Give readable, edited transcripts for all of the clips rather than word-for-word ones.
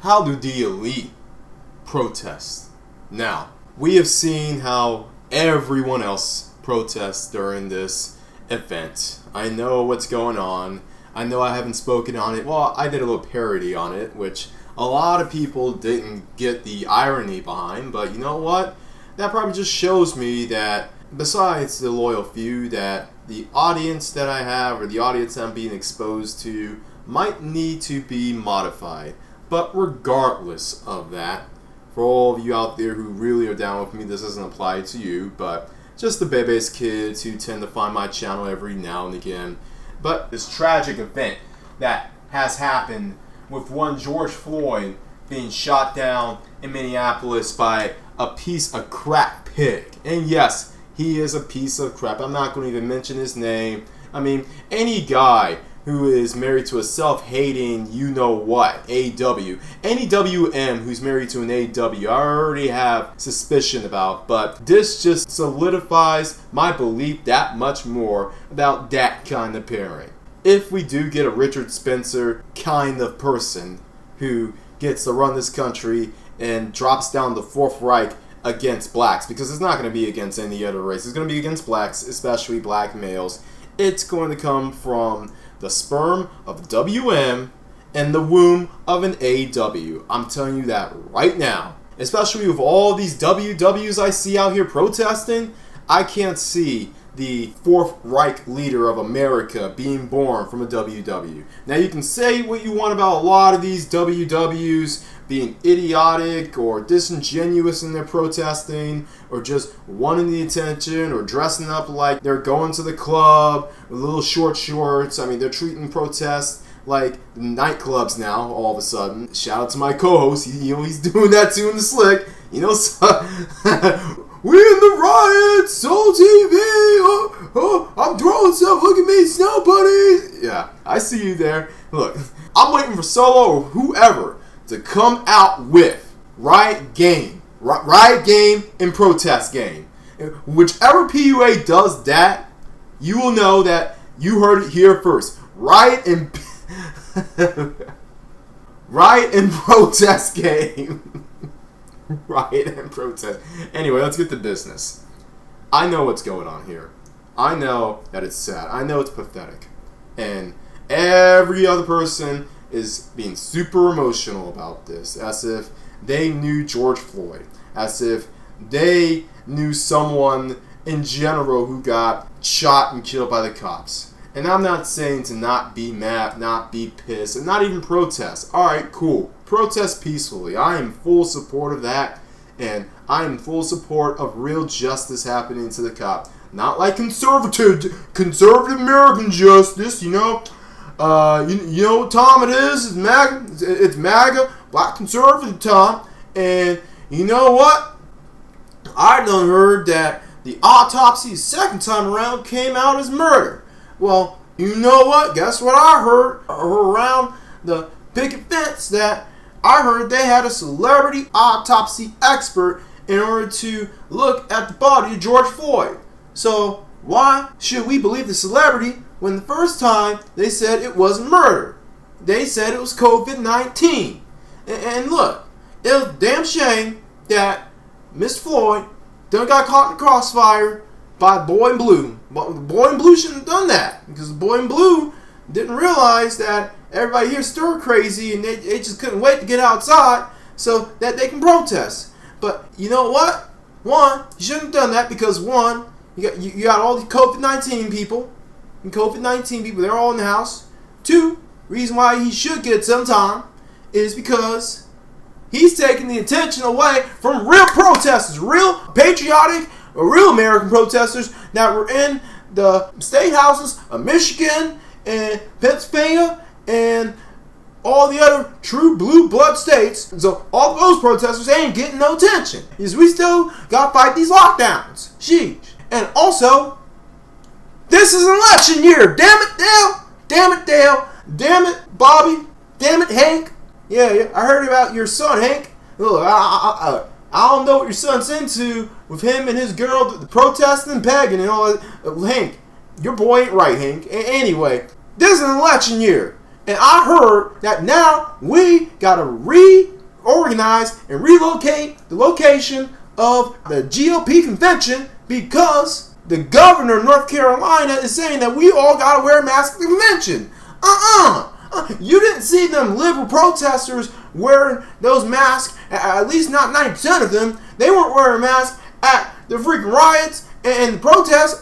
How do the elite protest? Now, we have seen how everyone else protests during this event. I know what's going on. I know I haven't spoken on it. Well, I did a little parody on it, which a lot of people didn't get the irony behind. But you know what? That probably just shows me that besides the loyal few, that the audience that I have or the audience I'm being exposed to might need to be modified. But regardless of that, for all of you out there who really are down with me, this doesn't apply to you, but just the bebes kids who tend to find my channel every now and again. But this tragic event that has happened with one George Floyd being shot down in Minneapolis by a piece of crap pig. And yes, he is a piece of crap. I'm not going to even mention his name. I mean, any guy who is married to a self-hating you-know-what, AW. Any WM who's married to an AW, I already have suspicion about, but this just solidifies my belief that much more about that kind of parent. If we do get a Richard Spencer kind of person who gets to run this country and drops down the Fourth Reich against blacks, because it's not going to be against any other race, it's going to be against blacks, especially black males. It's going to come from the sperm of a WM and the womb of an AW. I'm telling you that right now. Especially with all these WWs I see out here protesting, I can't see the Fourth Reich leader of America being born from a WW. Now you can say what you want about a lot of these WWs being idiotic or disingenuous in their protesting or just wanting the attention or dressing up like they're going to the club with little short shorts. I mean, they're treating protests like nightclubs now all of a sudden. Shout out to my co-host. He's doing that too in the slick. You know, so we in the riot, Soul TV. I'm throwing stuff. Look at me, snow bunnies. Yeah, I see you there. Look, I'm waiting for Solo or whoever to come out with riot game and protest game. Whichever PUA does that, you will know that you heard it here first. Riot and protest game. Riot and protest. Anyway, let's get to business. I know what's going on here. I know that it's sad. I know it's pathetic. And every other person is being super emotional about this, as if they knew George Floyd, as if they knew someone in general who got shot and killed by the cops. And I'm not saying to not be mad, not be pissed, and not even protest. Alright, cool. Protest peacefully. I am full support of that, and I am full support of real justice happening to the cop. Not like conservative American justice, you know. You know what time it is? It's MAGA, black conservative time. And you know what? I done heard that the autopsy second time around came out as murder. Well, you know what? Guess what I heard around the picket fence? That I heard they had a celebrity autopsy expert in order to look at the body of George Floyd. So why should we believe the celebrity when the first time they said it wasn't murder? They said it was COVID-19. And look, it was a damn shame that Miss Floyd done got caught in the crossfire by the boy in blue. But the boy in blue shouldn't have done that, because the boy in blue didn't realize that everybody here stir crazy and they just couldn't wait to get outside so that they can protest. But you know what? One, you shouldn't have done that, because one, you got all the COVID-19 people. And COVID-19 people, they're all in the house. Two, reason why he should get some time is because he's taking the attention away from real protesters, real patriotic, real American protesters that were in the state houses of Michigan and Pennsylvania and all the other true blue blood states. And so all those protesters ain't getting no attention, because we still gotta fight these lockdowns. Sheesh. And also, this is an election year. Damn it, Dale. Damn it, Dale. Damn it, Bobby. Damn it, Hank. Yeah, I heard about your son, Hank. Look, I don't know what your son's into with him and his girl, the protesting and pegging and all that. Hank, your boy ain't right, Hank. Anyway, this is an election year. And I heard that now we gotta reorganize and relocate the location of the GOP convention because the governor of North Carolina is saying that we all gotta wear masks at the convention. You didn't see them liberal protesters wearing those masks, at least not 90% of them. They weren't wearing masks at the freaking riots and the protests.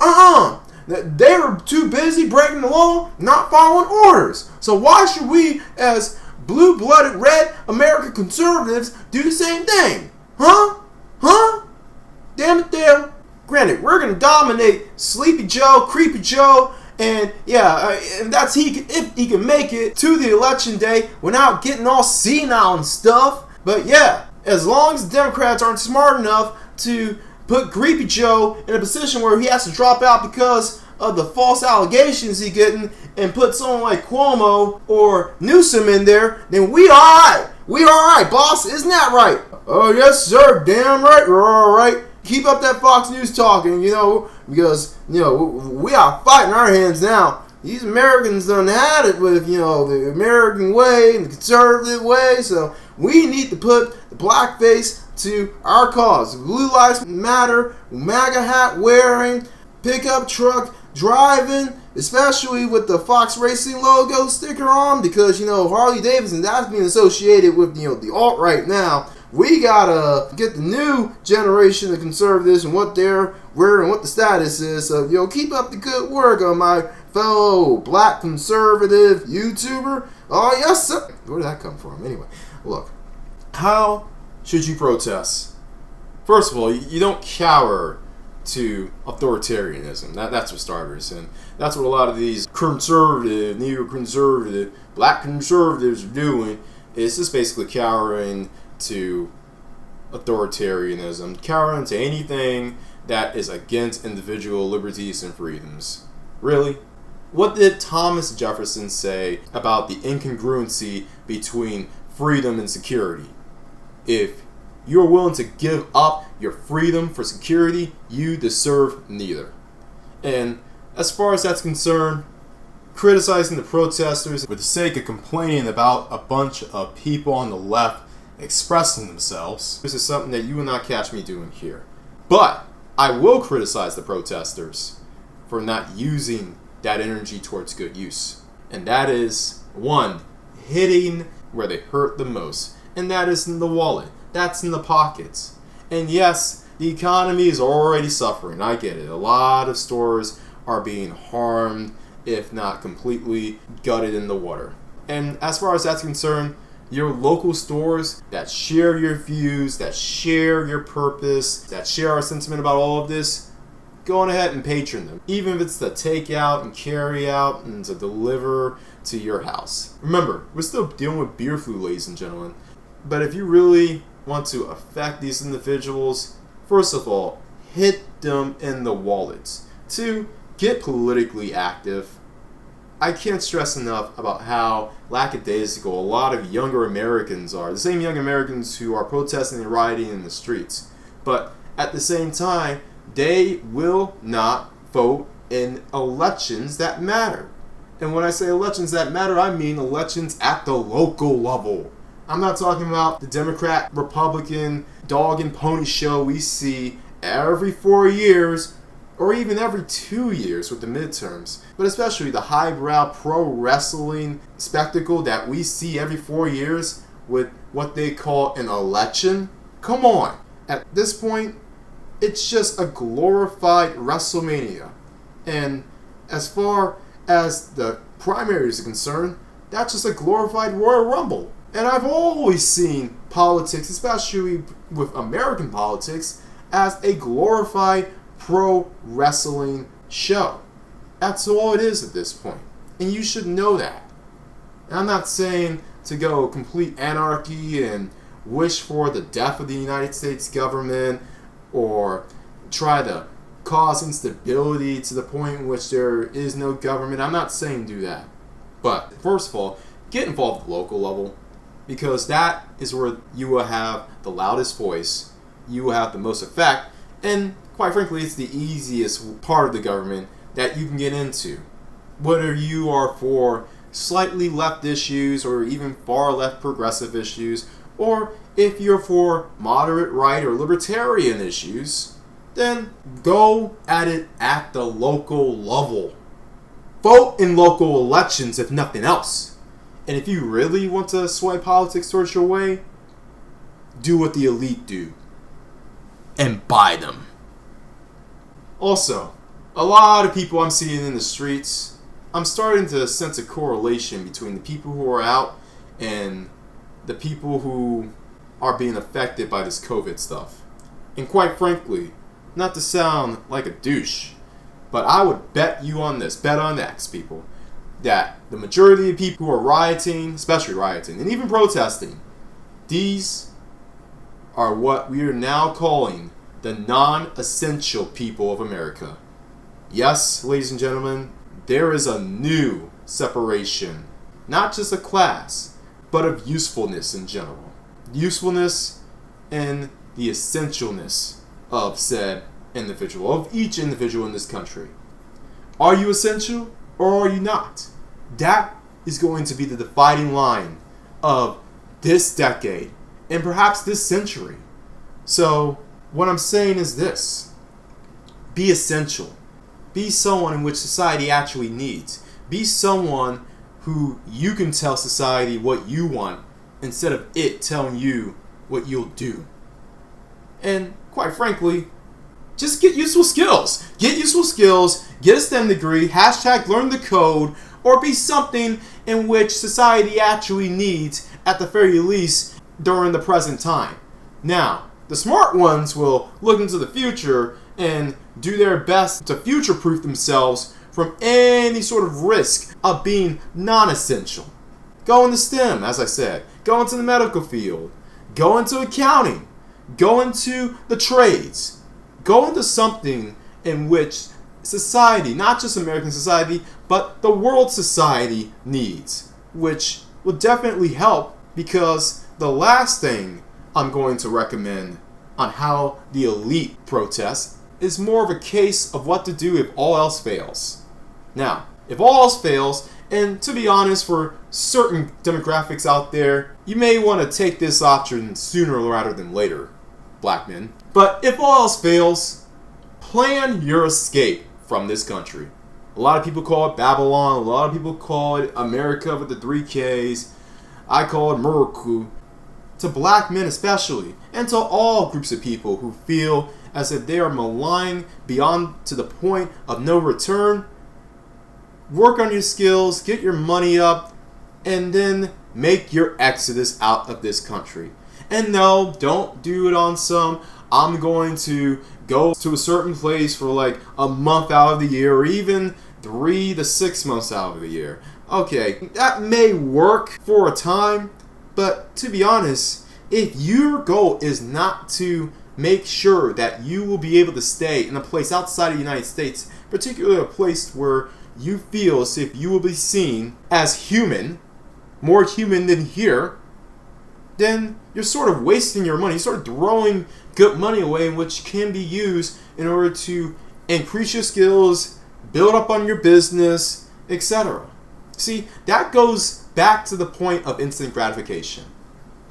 They were too busy breaking the law, not following orders. So why should we, as blue-blooded red American conservatives, do the same thing? Damn it, damn. Granted, we're going to dominate Sleepy Joe, Creepy Joe, and and that's if he can make it to the election day without getting all senile and stuff. But yeah, as long as the Democrats aren't smart enough to put Creepy Joe in a position where he has to drop out because of the false allegations he's getting and put someone like Cuomo or Newsom in there, then we alright. We alright, boss. Isn't that right? Oh, yes, sir. Damn right. We're alright. Keep up that Fox News talking, because, we are fighting our hands now. These Americans done had it with, the American way and the conservative way, so we need to put the blackface to our cause. Blue Lives Matter, MAGA hat wearing, pickup truck driving, especially with the Fox Racing logo sticker on, because, Harley Davidson, that's being associated with, the alt-right now. We gotta get the new generation of conservatives and what they're wearing and what the status is. So, keep up the good work on my fellow black conservative YouTuber. Oh, yes, sir. Where did that come from? Anyway, look. How should you protest? First of all, you don't cower to authoritarianism. That's for starters. And that's what a lot of these conservative, neoconservative, black conservatives are doing. It's just basically cowering to authoritarianism, cowering to anything that is against individual liberties and freedoms. Really? What did Thomas Jefferson say about the incongruency between freedom and security? If you're willing to give up your freedom for security, you deserve neither. And as far as that's concerned, criticizing the protesters for the sake of complaining about a bunch of people on the left expressing themselves, this is something that you will not catch me doing here. But I will criticize the protesters for not using that energy towards good use. And that is, one, hitting where they hurt the most. And that is in the wallet. That's in the pockets. And yes, the economy is already suffering. I get it. A lot of stores are being harmed, if not completely gutted in the water. And as far as that's concerned, your local stores that share your views, that share your purpose, that share our sentiment about all of this, go on ahead and patron them. Even if it's to take out and carry out and to deliver to your house. Remember, we're still dealing with beer flu, ladies and gentlemen. But if you really want to affect these individuals, first of all, hit them in the wallets. Two, get politically active. I can't stress enough about how lackadaisical a lot of younger Americans are. The same young Americans who are protesting and rioting in the streets. But at the same time, they will not vote in elections that matter. And when I say elections that matter, I mean elections at the local level. I'm not talking about the Democrat, Republican, dog and pony show we see every 4 years or even every 2 years with the midterms, but especially the highbrow pro wrestling spectacle that we see every 4 years with what they call an election. Come on. At this point, it's just a glorified WrestleMania. And as far as the primaries are concerned, that's just a glorified Royal Rumble. And I've always seen politics, especially with American politics, as a glorified pro wrestling show. That's all it is at this point. And you should know that. And I'm not saying to go complete anarchy and wish for the death of the United States government or try to cause instability to the point in which there is no government. I'm not saying do that. But first of all, get involved at the local level, because that is where you will have the loudest voice, you will have the most effect, and quite frankly, it's the easiest part of the government that you can get into. Whether you are for slightly left issues or even far left progressive issues, or if you're for moderate right or libertarian issues, then go at it at the local level. Vote in local elections if nothing else. And if you really want to sway politics towards your way, do what the elite do and buy them. Also, a lot of people I'm seeing in the streets, I'm starting to sense a correlation between the people who are out and the people who are being affected by this COVID stuff. And quite frankly, not to sound like a douche, but I would bet you on this, bet on X, people, that the majority of people who are rioting, especially rioting, and even protesting, these are what we are now calling the non-essential people of America. Yes, ladies and gentlemen, there is a new separation, not just a class, but of usefulness in general. Usefulness and the essentialness of said individual, of each individual in this country. Are you essential or are you not? That is going to be the dividing line of this decade and perhaps this century. So, what I'm saying is this: be essential. Be someone in which society actually needs. Be someone who you can tell society what you want instead of it telling you what you'll do. And quite frankly, just get useful skills. Get useful skills, get a STEM degree, #learn the code, or be something in which society actually needs at the very least during the present time. Now, the smart ones will look into the future and do their best to future-proof themselves from any sort of risk of being non-essential. Go into STEM, as I said. Go into the medical field. Go into accounting. Go into the trades. Go into something in which society, not just American society, but the world society needs, which will definitely help, because the last thing I'm going to recommend on how the elite protest is more of a case of what to do if all else fails. Now, if all else fails, and to be honest, for certain demographics out there, you may want to take this option sooner rather than later, black men. But if all else fails, plan your escape from this country. A lot of people call it Babylon, a lot of people call it America with the 3 Ks. I call it Muraku. To black men especially, and to all groups of people who feel as if they are maligned beyond to the point of no return, work on your skills, get your money up, and then make your exodus out of this country. And no, don't do it on some, I'm going to go to a certain place for like a month out of the year, or even 3 to 6 months out of the year. Okay, that may work for a time, but to be honest, if your goal is not to make sure that you will be able to stay in a place outside of the United States, particularly a place where you feel as if you will be seen as human, more human than here, then you're sort of wasting your money. You're sort of throwing good money away, which can be used in order to increase your skills, build up on your business, etc. See, that goes back to the point of instant gratification.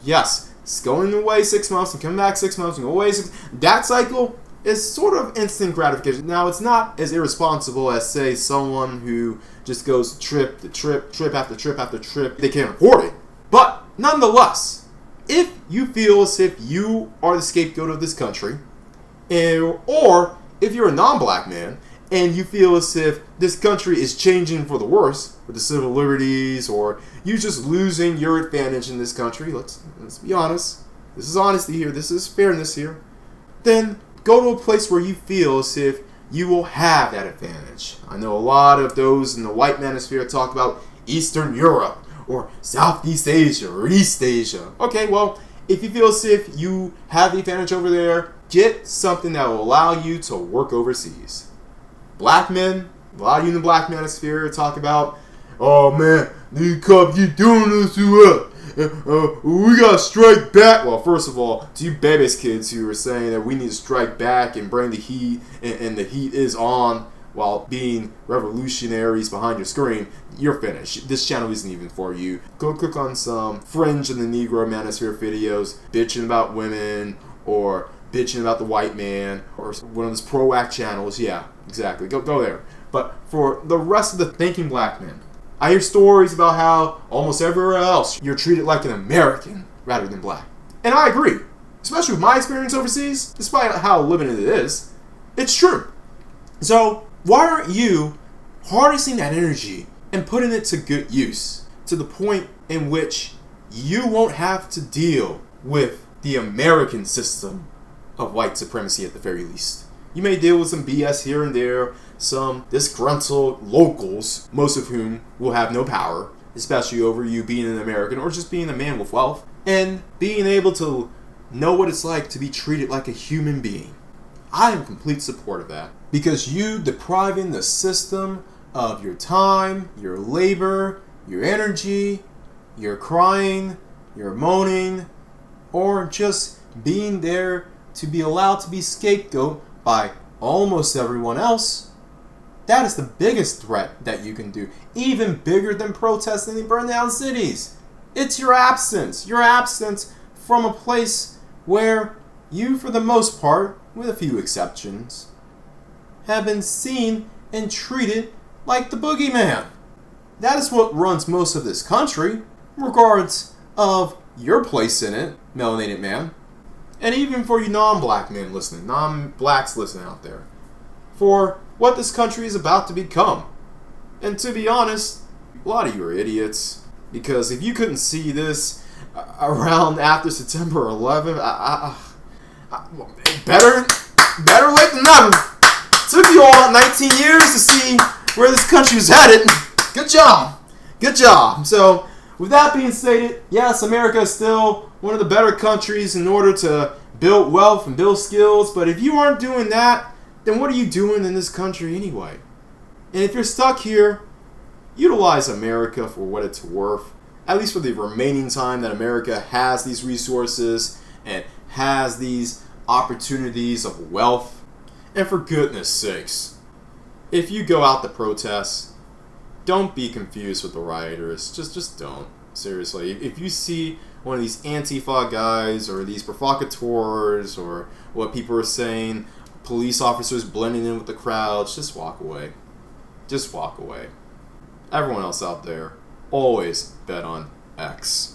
Yes, it's going away 6 months and coming back 6 months and go away 6 months. That cycle is sort of instant gratification. Now, it's not as irresponsible as, say, someone who just goes trip to trip, trip after trip after trip. They can't afford it. But nonetheless, if you feel as if you are the scapegoat of this country, or if you're a non-black man and you feel as if this country is changing for the worse with the civil liberties, or you just losing your advantage in this country, let's be honest. This is honesty here. This is fairness here. Then go to a place where you feel as if you will have that advantage. I know a lot of those in the white manosphere talk about Eastern Europe or Southeast Asia or East Asia. Okay, well, if you feel as if you have the advantage over there, get something that will allow you to work overseas. Black men, a lot of you in the black manosphere talk about, oh man, these cops keep doing this to us. We gotta strike back. Well, first of all, to you babies kids who are saying that we need to strike back and bring the heat, and the heat is on, while being revolutionaries behind your screen, you're finished. This channel isn't even for you. Go click on some fringe in the Negro Manosphere videos, bitching about women, or bitching about the white man, or one of those pro-act channels. Yeah, exactly. Go there. But for the rest of the thinking black men, I hear stories about how almost everywhere else you're treated like an American rather than black. And I agree. Especially with my experience overseas, despite how limited it is, it's true. So, why aren't you harnessing that energy and putting it to good use, to the point in which you won't have to deal with the American system of white supremacy at the very least? You may deal with some BS here and there, some disgruntled locals, most of whom will have no power, especially over you being an American or just being a man with wealth, and being able to know what it's like to be treated like a human being. I am in complete support of that. Because you depriving the system of your time, your labor, your energy, your crying, your moaning, or just being there to be allowed to be scapegoat by almost everyone else, that is the biggest threat that you can do. Even bigger than protesting and burn down cities. It's your absence. Your absence from a place where you, for the most part, with a few exceptions, have been seen and treated like the boogeyman. That is what runs most of this country, regards of your place in it, melanated man. And even for you non-black men listening, non-blacks listening out there, for what this country is about to become. And to be honest, a lot of you are idiots, because if you couldn't see this around after September 11th, better late than never. Took you all about 19 years to see where this country was headed. Good job. Good job. So, with that being stated, yes, America is still one of the better countries in order to build wealth and build skills. But if you aren't doing that, then what are you doing in this country anyway? And if you're stuck here, utilize America for what it's worth. At least for the remaining time that America has these resources and has these opportunities of wealth. And for goodness sakes, if you go out to protest, don't be confused with the rioters. Just don't. Seriously. If you see one of these Antifa guys or these provocateurs or what people are saying, police officers blending in with the crowds, just walk away. Just walk away. Everyone else out there, always bet on X.